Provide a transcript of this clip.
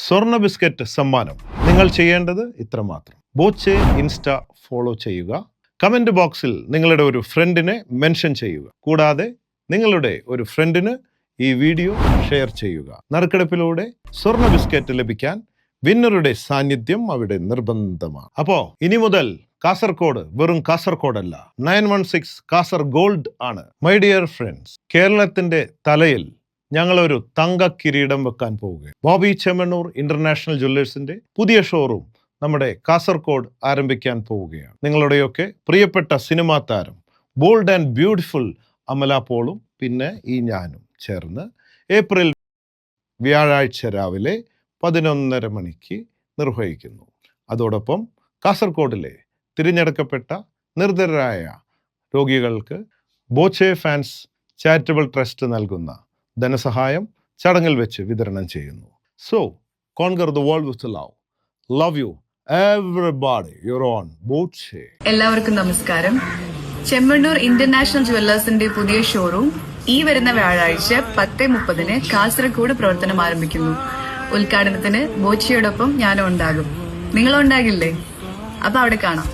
സ്വർണ്ണ ബിസ്ക്കറ്റ് സമ്മാനം. നിങ്ങൾ ചെയ്യേണ്ടത് ഇത്രമാത്രം. ബോച്ചെ ഇൻസ്റ്റ ഫോളോ ചെയ്യുക. കമന്റ് ബോക്സിൽ നിങ്ങളുടെ ഒരു ഫ്രണ്ടിനെ മെൻഷൻ ചെയ്യുക. കൂടാതെ നിങ്ങളുടെ ഒരു ഫ്രണ്ടിന് ഈ വീഡിയോ ഷെയർ ചെയ്യുക. നറുക്കെടുപ്പിലൂടെ സ്വർണ്ണ ബിസ്ക്കറ്റ് ലഭിക്കാൻ വിന്നറുടെ സാന്നിധ്യം അവിടെ നിർബന്ധമാണ്. അപ്പോ ഇനി മുതൽ കാസർഗോഡ് വെറും കാസർഗോഡല്ല, 916 കാസർഗോൾഡ് ആണ്. മൈ ഡിയർ ഫ്രണ്ട്സ്, കേരളത്തിന്റെ തലയിൽ ഞങ്ങളൊരു തങ്ക കിരീടം വെക്കാൻ പോവുകയാണ്. ബോബി ചെമ്മണ്ണൂർ ഇന്റർനാഷണൽ ജ്വല്ലേഴ്സിന്റെ പുതിയ ഷോറൂം നമ്മുടെ കാസർഗോഡ് ആരംഭിക്കാൻ പോവുകയാണ്. നിങ്ങളുടെയൊക്കെ പ്രിയപ്പെട്ട സിനിമാ താരം ബോൾഡ് ആൻഡ് ബ്യൂട്ടിഫുൾ അമല പോളും പിന്നെ ഈ ഞാനും ചേർന്ന് ഏപ്രിൽ വ്യാഴാഴ്ച രാവിലെ 11:30 മണിക്ക് നിർവഹിക്കുന്നു. അതോടൊപ്പം കാസർഗോഡിലെ തിരഞ്ഞെടുക്കപ്പെട്ട നിർധനരായ രോഗികൾക്ക് ബോച്ചെ ഫാൻസ് ചാരിറ്റബിൾ ട്രസ്റ്റ് നൽകുന്ന ധനസഹായം ചടങ്ങിൽ വെച്ച് വിതരണം ചെയ്യുന്നു. So conquer the world with love. Love you everybody. Your own Boche. എല്ലാവർക്കും നമസ്കാരം. ചെമ്മണ്ണൂർ ഇന്റർനാഷണൽ ജ്വല്ലേഴ്സിന്റെ പുതിയ ഷോറൂം ഈ വരുന്ന വ്യാഴാഴ്ച 10:30 കാസർഗോഡ് പ്രവർത്തനം ആരംഭിക്കുന്നു. ഉദ്ഘാടനത്തിന് ബോച്ചയോടൊപ്പം ഞാനും ഉണ്ടാകും. നിങ്ങളുണ്ടാകില്ലേ? അപ്പൊ അവിടെ കാണാം.